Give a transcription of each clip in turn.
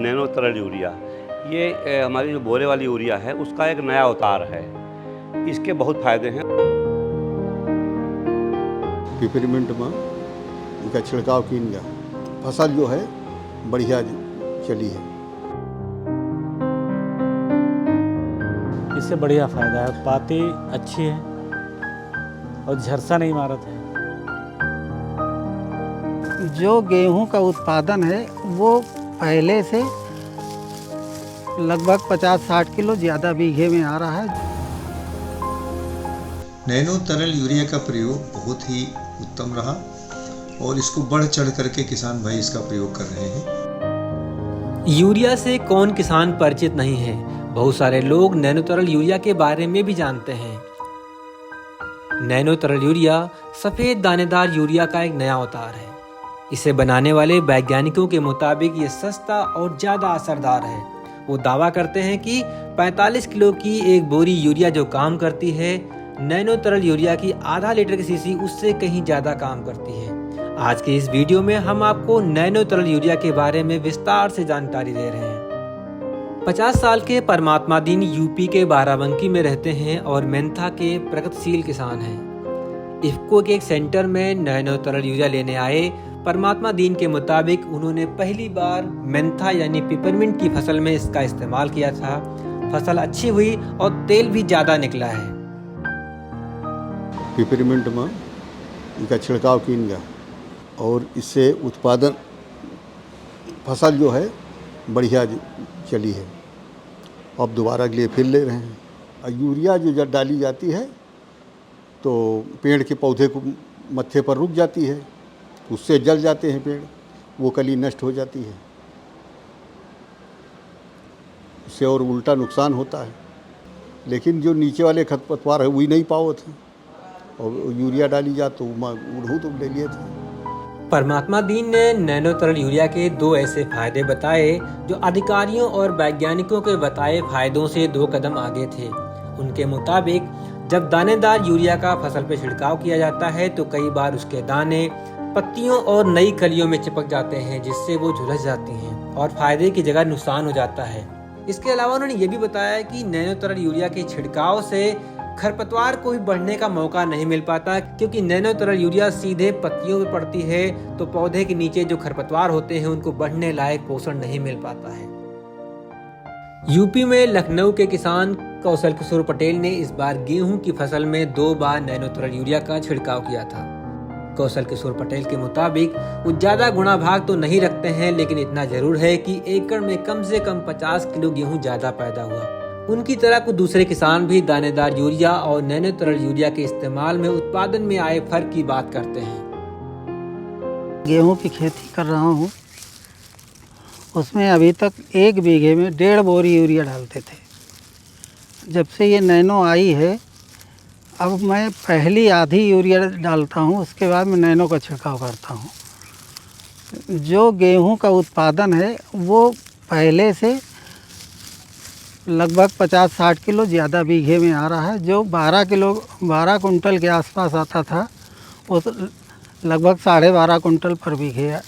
Nano तरल urea, ये हमारी जो बोरे वाली यूरिया है उसका एक नया अवतार है। इसके बहुत फ़ायदे हैं। पिपरमिंट में इनका छिड़काव कीन गया, फसल जो है बढ़िया चली है। इससे बढ़िया फ़ायदा है, उत्पाती अच्छी है और झरसा नहीं मारत है। जो गेहूं का उत्पादन है वो पहले से लगभग 50-60 किलो ज़्यादा बीघे में आ रहा है। नैनो तरल यूरिया का प्रयोग बहुत ही उत्तम रहा और इसको बढ़ चढ़ करके किसान भाई इसका प्रयोग कर रहे हैं। यूरिया से कौन किसान परिचित नहीं है। बहुत सारे लोग नैनो तरल यूरिया के बारे में भी जानते हैं। नैनो तरल यूरिया सफ़ेद दानेदार यूरिया का एक नया अवतार है। इसे बनाने वाले वैज्ञानिकों के मुताबिक ये सस्ता और ज़्यादा असरदार है। वो दावा करते हैं कि 45 किलो की एक बोरी यूरिया जो काम करती है, नैनो तरल यूरिया की आधा लीटर की शीशी उससे कहीं ज़्यादा काम करती है। आज के इस वीडियो में हम आपको नैनो तरल यूरिया के बारे में विस्तार से जानकारी दे रहे हैं। 50 साल के परमात्मा दीन यूपी के बाराबंकी में रहते हैं और मेंथा के प्रगतिशील किसान हैं। इफ्को के एक सेंटर में नैनो तरल यूरिया लेने आए परमात्मा दीन के मुताबिक उन्होंने पहली बार मेंथा यानी पिपरमिंट की फसल में इसका इस्तेमाल किया था। फसल अच्छी हुई और तेल भी ज़्यादा निकला है। पिपरमिंट में इनका छिड़काव कीन गया और इससे उत्पादन फसल जो है बढ़िया चली है। अब दोबारा के लिए फिर ले रहे हैं। और यूरिया जो जब डाली जाती है तो पेड़ के पौधे को मत्थे पर रुक जाती है, उससे जल जाते हैं पेड़, वो कली नष्ट हो जाती है, उससे और उल्टा नुकसान होता है। लेकिन जो नीचे वाले खरपतवार है वही नहीं पाओ थे और यूरिया डाली जा तो उड़हू तो ले लिए थे। परमात्मा दीन ने नैनो तरल यूरिया के 2 ऐसे फायदे बताए जो अधिकारियों और वैज्ञानिकों के बताए फायदों से 2 कदम आगे थे। उनके मुताबिक जब दानेदार यूरिया का फसल पे छिड़काव किया जाता है तो कई बार उसके दाने पत्तियों और नई कलियों में चिपक जाते हैं, जिससे वो झुलस जाती हैं और फायदे की जगह नुकसान हो जाता है। इसके अलावा उन्होंने ये भी बताया कि नैनो तरल यूरिया के छिड़काव से खरपतवार को भी बढ़ने का मौका नहीं मिल पाता, क्योंकि नैनो तरल यूरिया सीधे पत्तियों पर पड़ती है तो पौधे के नीचे जो खरपतवार होते हैं उनको बढ़ने लायक पोषण नहीं मिल पाता है। यूपी में लखनऊ के किसान कौशल किशोर पटेल ने इस बार गेहूं की फसल में 2 बार नैनो तरल यूरिया का छिड़काव किया था। कौशल किशोर पटेल के मुताबिक वो ज्यादा गुणा भाग तो नहीं रखते हैं, लेकिन इतना जरूर है कि एकड़ में कम से कम 50 किलो गेहूं ज्यादा पैदा हुआ। उनकी तरह कुछ दूसरे किसान भी दानेदार यूरिया और नैनो तरल यूरिया के इस्तेमाल में उत्पादन में आए फर्क की बात करते हैं। गेहूं की खेती कर रहा हूं, उसमें अभी तक 1 बीघे में 1.5 बोरी यूरिया डालते थे। जब से ये नैनो आई है अब मैं पहली आधी यूरिया डालता हूँ, उसके बाद मैं नैनो का छिड़काव करता हूँ। जो गेहूं का उत्पादन है वो पहले से लगभग 50-60 किलो ज़्यादा बीघे में आ रहा है। जो 12 कुंटल के आसपास आता था वो लगभग 12.5 कुंटल पर बीघे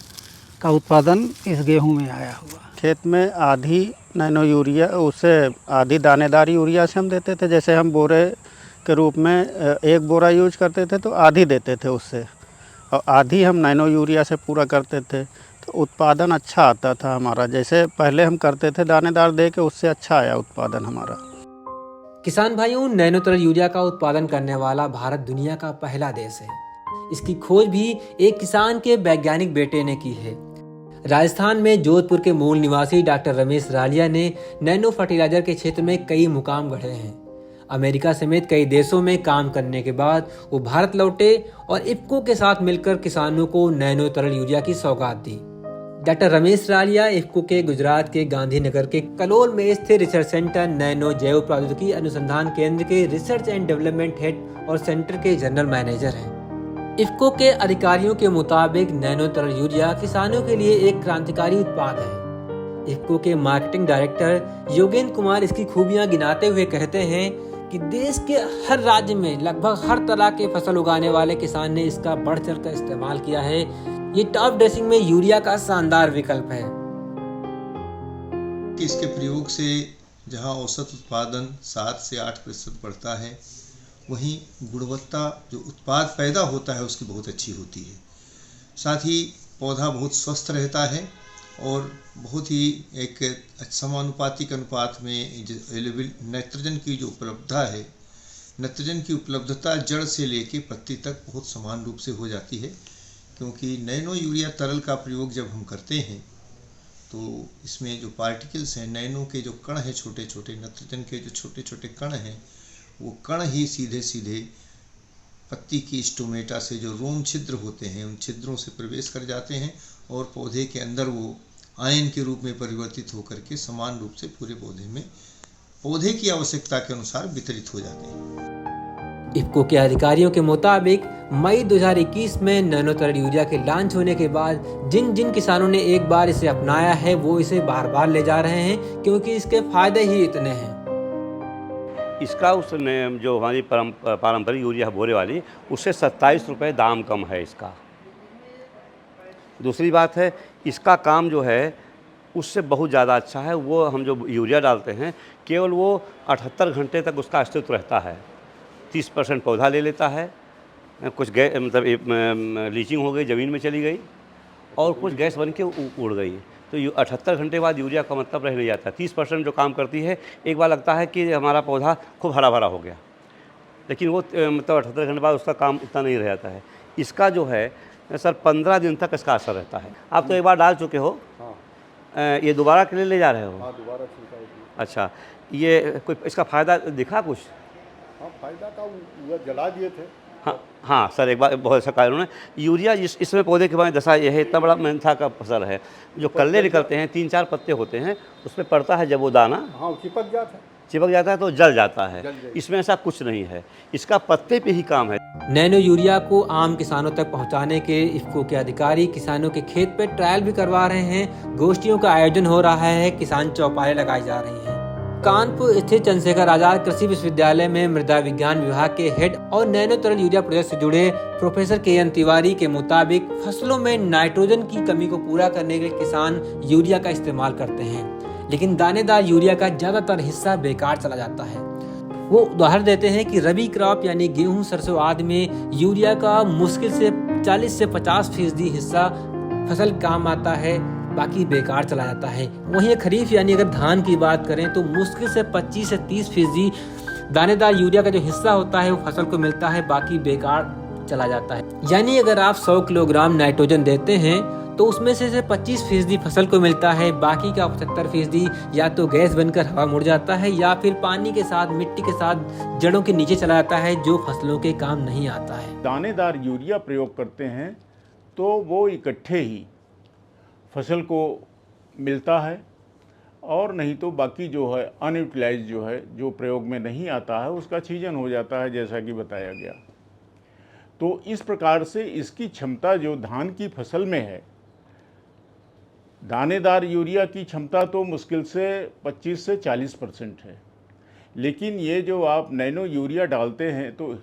का उत्पादन इस गेहूं में आया हुआ। खेत में आधी नैनो यूरिया, उससे आधी दानेदार यूरिया से हम देते थे। जैसे हम बोरे के रूप में 1 बोरा यूज करते थे तो आधी देते थे उससे, और आधी हम नैनो यूरिया से पूरा करते थे तो उत्पादन अच्छा आता था हमारा। जैसे पहले हम करते थे दानेदार दे के, उससे अच्छा आया उत्पादन हमारा। किसान भाइयों, नैनो तरल यूरिया का उत्पादन करने वाला भारत दुनिया का पहला देश है। इसकी खोज भी एक किसान के वैज्ञानिक बेटे ने की है। राजस्थान में जोधपुर के मूल निवासी डॉक्टर रमेश रालिया ने नैनो फर्टिलाइजर के क्षेत्र में कई मुकाम गढ़े हैं। अमेरिका समेत कई देशों में काम करने के बाद वो भारत लौटे और इफ्को के साथ मिलकर किसानों को नैनो तरल यूरिया की सौगात दी। डॉक्टर रमेश रालिया इफ्को के गुजरात के गांधीनगर के कलोल में स्थित रिसर्च सेंटर नैनो जैव प्रौद्योगिकी अनुसंधान केंद्र के रिसर्च एंड डेवलपमेंट हेड और सेंटर के जनरल मैनेजर हैं। इफ्को के अधिकारियों के मुताबिक नैनो तरल यूरिया किसानों के लिए एक क्रांतिकारी उत्पाद है। इफ्को के मार्केटिंग डायरेक्टर योगेंद्र कुमार इसकी खूबियां गिनाते हुए कहते हैं कि देश के हर राज्य में लगभग हर तरह के फसल उगाने वाले किसान ने इसका बढ़ चढ़ कर इस्तेमाल किया है। ये टॉप ड्रेसिंग में यूरिया का शानदार विकल्प है। कि इसके प्रयोग से जहां औसत उत्पादन 7 से 8% बढ़ता है, वहीं गुणवत्ता जो उत्पाद पैदा होता है उसकी बहुत अच्छी होती है। साथ ही पौधा बहुत स्वस्थ रहता है और बहुत ही एक समानुपातिक अनुपात में नाइट्रोजन की जो उपलब्धता है, नाइट्रोजन की उपलब्धता जड़ से लेके पत्ती तक बहुत समान रूप से हो जाती है। क्योंकि नैनो यूरिया तरल का प्रयोग जब हम करते हैं तो इसमें जो पार्टिकल्स हैं, नैनो के जो कण हैं, छोटे छोटे नाइट्रोजन के जो छोटे छोटे कण हैं, वो कण ही सीधे सीधे पत्ती की स्टोमेटा से जो रोम छिद्र होते हैं उन छिद्रों से प्रवेश कर जाते हैं और पौधे के अंदर वो आयन के रूप में परिवर्तित होकर के समान रूप से पूरे पौधे में पौधे की आवश्यकता के अनुसार वितरित हो जाते हैं। इफ्को के अधिकारियों के मुताबिक मई 2021 में नैनो तरल यूरिया के लॉन्च होने के बाद जिन जिन किसानों ने एक बार इसे अपनाया है वो इसे बार बार ले जा रहे हैं, क्योंकि इसके फायदे ही इतने हैं। इसका जो हमारी पारंपरिक यूरिया है बोरे वाली, उससे 27 रुपये दाम कम है इसका। दूसरी बात है, इसका काम जो है उससे बहुत ज़्यादा अच्छा है। वो हम जो यूरिया डालते हैं केवल वो 78 घंटे तक उसका अस्तित्व रहता है। 30% पौधा ले लेता है, कुछ गैस मतलब लीचिंग हो गई, ज़मीन में चली गई और कुछ गैस बन के उड़ गई, तो 78 घंटे बाद यूरिया का मतलब रह नहीं जाता। 30% जो काम करती है, एक बार लगता है कि हमारा पौधा खूब हरा भरा हो गया, लेकिन वो मतलब 78 घंटे बाद उसका काम उतना नहीं रह जाता है। इसका जो है सर 15 दिन तक इसका असर रहता है। आप तो एक बार डाल चुके हो, ये दोबारा के लिए ले जा रहे हो? हाँ, दोबारा छिड़काव। अच्छा, ये कोई इसका फ़ायदा दिखा कुछ? हाँ, फायदा का वो जला दिए थे। हाँ सर, एक बार बहुत अच्छा कहा उन्होंने। यूरिया इसमें पौधे के बाद दशा ये है, इतना बड़ा मेहनता का फसल है, जो कल्ले निकलते हैं, 3-4 पत्ते होते हैं, उसमें पड़ता है जब वो दाना, हाँ, चिपक जाता है तो जल जाता है। इसमें ऐसा कुछ नहीं है, इसका पत्ते पे ही काम है। नैनो यूरिया को आम किसानों तक पहुंचाने के इफ्को के अधिकारी किसानों के खेत पे ट्रायल भी करवा रहे हैं। गोष्ठियों का आयोजन हो रहा है, किसान चौपालें लगाई जा रही हैं। कानपुर स्थित चंद्रशेखर आजाद कृषि विश्वविद्यालय में मृदा विज्ञान विभाग के हेड और नैनो तरल यूरिया प्रोजेक्ट से जुड़े प्रोफेसर KN तिवारी के मुताबिक फसलों में नाइट्रोजन की कमी को पूरा करने के लिए किसान यूरिया का इस्तेमाल करते हैं, लेकिन दानेदार यूरिया का ज्यादातर हिस्सा बेकार चला जाता है। वो उदाहरण देते हैं कि रबी क्रॉप यानी गेहूं, सरसों आदि में यूरिया का मुश्किल से 40 से 50% हिस्सा फसल काम आता है, बाकी बेकार चला जाता है। वहीं खरीफ यानी अगर धान की बात करें तो मुश्किल से 25 से 30% दानेदार यूरिया का जो हिस्सा होता है वो फसल को मिलता है, बाकी बेकार चला जाता है। यानी अगर आप 100 किलोग्राम नाइट्रोजन देते हैं तो उसमें से 25% फसल को मिलता है, बाकी का 75% या तो गैस बनकर हवा मुड़ जाता है या फिर पानी के साथ, मिट्टी के साथ जड़ों के नीचे चला जाता है, जो फसलों के काम नहीं आता है। दानेदार यूरिया प्रयोग करते हैं तो वो इकट्ठे ही फसल को मिलता है, और नहीं तो बाकी जो है अनयूटिलाइज जो है, जो प्रयोग में नहीं आता है, उसका छीजन हो जाता है, जैसा कि बताया गया। तो इस प्रकार से इसकी क्षमता जो धान की फसल में है, दानेदार यूरिया की क्षमता तो मुश्किल से 25 से 40% है, लेकिन ये जो आप नैनो यूरिया डालते हैं तो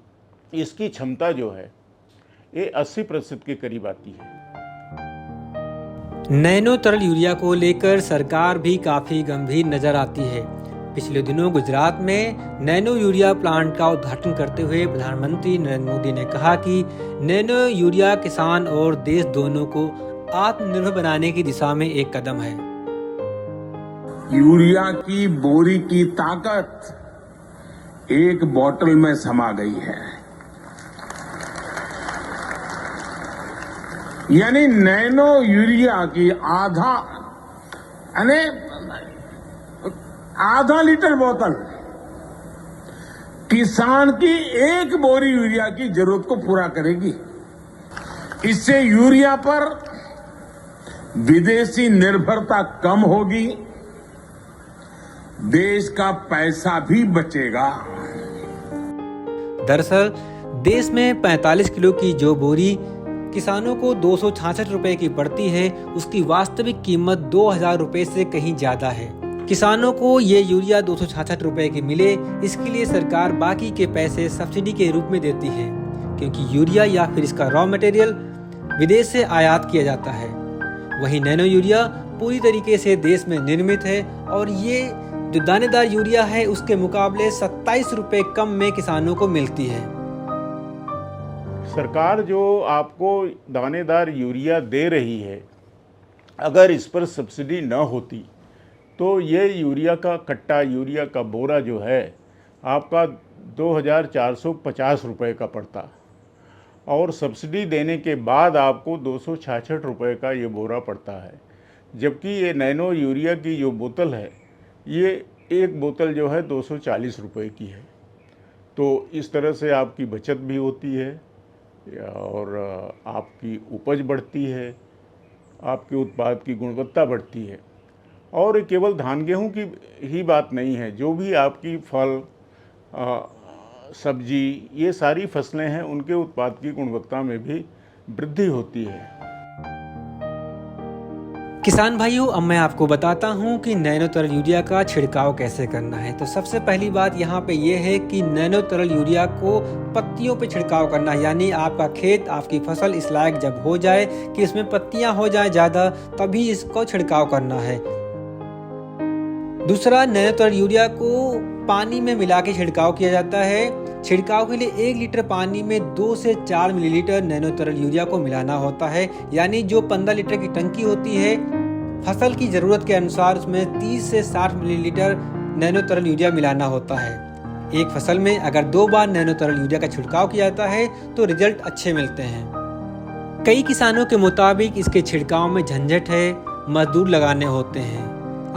इसकी क्षमता जो है ये 80% के करीब आती है। नैनो तरल यूरिया को लेकर सरकार भी काफी गंभीर नजर आती है। पिछले दिनों गुजरात में नैनो यूरिया प्लांट का उद्घाटन करते हुए प्रधानमंत्री नरेंद्र मोदी ने कहा कि नैनो यूरिया किसान और देश दोनों को आत्मनिर्भर बनाने की दिशा में एक कदम है। यूरिया की बोरी की ताकत एक बोतल में समा गई है, यानी नैनो यूरिया की आधा लीटर बोतल किसान की एक बोरी यूरिया की जरूरत को पूरा करेगी। इससे यूरिया पर विदेशी निर्भरता कम होगी, देश का पैसा भी बचेगा। दरअसल देश में 45 किलो की जो बोरी किसानों को 266 रुपए की पड़ती है, उसकी वास्तविक कीमत 2000 रुपए से कहीं ज्यादा है। किसानों को ये यूरिया 266 रुपए की मिले, इसके लिए सरकार बाकी के पैसे सब्सिडी के रूप में देती है, क्योंकि यूरिया या फिर इसका रॉ मटेरियल विदेश से आयात किया जाता है। वहीं नैनो यूरिया पूरी तरीके से देश में निर्मित है और ये जो दानेदार यूरिया है उसके मुकाबले 27 रुपये कम में किसानों को मिलती है। सरकार जो आपको दानेदार यूरिया दे रही है, अगर इस पर सब्सिडी न होती तो ये यूरिया का कट्टा, यूरिया का बोरा जो है आपका 2450 रुपये का पड़ता, और सब्सिडी देने के बाद आपको 266 रुपये का ये बोरा पड़ता है। जबकि ये नैनो यूरिया की जो बोतल है, ये एक बोतल जो है 240 रुपये की है। तो इस तरह से आपकी बचत भी होती है और आपकी उपज बढ़ती है, आपके उत्पाद की गुणवत्ता बढ़ती है। और केवल धान गेहूं की ही बात नहीं है, जो भी आपकी फल, सब्जी, ये सारी फसलें हैं, उनके उत्पाद की गुणवत्ता में भी वृद्धि होती है। किसान भाइयों, अब मैं आपको बताता हूं कि नैनो तरल यूरिया का छिड़काव कैसे करना है। तो सबसे पहली बात यहाँ पे ये है कि नैनो तरल यूरिया को पत्तियों पे छिड़काव करना है, यानी आपका खेत, आपकी फसल इस लायक जब हो जाए कि इसमें पत्तियां हो जाए ज़्यादा, तभी इसको छिड़काव करना है। दूसरा, नैनो तरल यूरिया को पानी में मिला के छिड़काव किया जाता है। छिड़काव के लिए 1 लीटर पानी में 2 से 4 मिलीलीटर नैनो तरल यूरिया को मिलाना होता है, यानी जो 15 लीटर की टंकी होती है, फसल की ज़रूरत के अनुसार उसमें 30 से 60 मिलीलीटर नैनो तरल यूरिया मिलाना होता है। एक फसल में अगर 2 बार नैनो तरल यूरिया का छिड़काव किया जाता है तो रिजल्ट अच्छे मिलते हैं। कई किसानों के मुताबिक इसके छिड़काव में झंझट है, मजदूर लगाने होते हैं,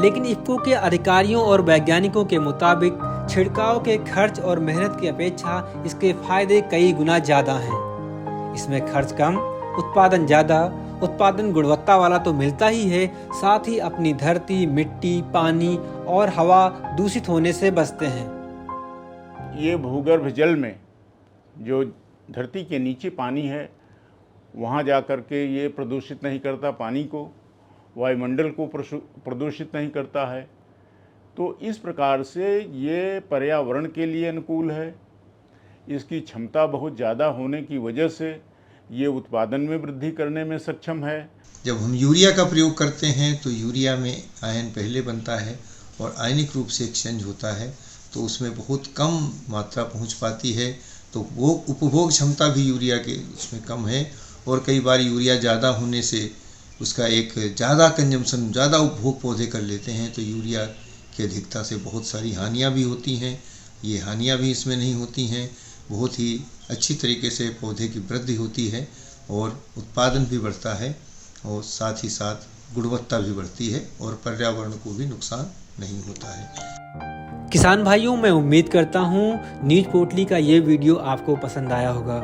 लेकिन इफ्को के अधिकारियों और वैज्ञानिकों के मुताबिक छिड़काव के खर्च और मेहनत की अपेक्षा इसके फायदे कई गुना ज़्यादा हैं। इसमें खर्च कम, उत्पादन ज़्यादा, उत्पादन गुणवत्ता वाला तो मिलता ही है, साथ ही अपनी धरती, मिट्टी, पानी और हवा दूषित होने से बचते हैं। ये भूगर्भ जल में जो धरती के नीचे पानी है, वहाँ जा कर के ये प्रदूषित नहीं करता, पानी को, वायुमंडल को प्रदूषित नहीं करता है। तो इस प्रकार से ये पर्यावरण के लिए अनुकूल है। इसकी क्षमता बहुत ज़्यादा होने की वजह से ये उत्पादन में वृद्धि करने में सक्षम है। जब हम यूरिया का प्रयोग करते हैं तो यूरिया में आयन पहले बनता है और आयनिक रूप से एक्सचेंज होता है, तो उसमें बहुत कम मात्रा पहुंच पाती है। तो वो उपभोग क्षमता भी यूरिया के उसमें कम है, और कई बार यूरिया ज़्यादा होने से उसका एक ज़्यादा कंजम्पशन, ज़्यादा उपभोग पौधे कर लेते हैं, तो यूरिया की अधिकता से बहुत सारी हानियाँ भी होती हैं। ये हानियाँ भी इसमें नहीं होती हैं। बहुत ही अच्छी तरीके से पौधे की वृद्धि होती है और उत्पादन भी बढ़ता है, और साथ ही साथ गुणवत्ता भी बढ़ती है और पर्यावरण को भी नुकसान नहीं होता है। किसान भाइयों, मैं उम्मीद करता हूँ नीज पोटली का ये वीडियो आपको पसंद आया होगा।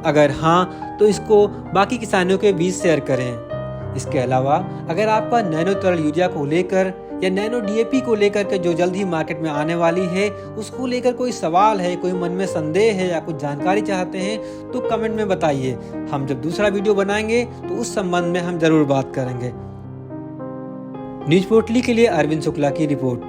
अगर हाँ, तो इसको बाकी किसानों के बीच शेयर करें। इसके अलावा अगर आपका नैनो तरल यूरिया को लेकर या नैनो DAP को लेकर के जो जल्द ही मार्केट में आने वाली है, उसको लेकर कोई सवाल है, कोई मन में संदेह है या कुछ जानकारी चाहते हैं, तो कमेंट में बताइए। हम जब दूसरा वीडियो बनाएंगे तो उस संबंध में हम जरूर बात करेंगे। न्यूज पोटली के लिए अरविंद शुक्ला की रिपोर्ट।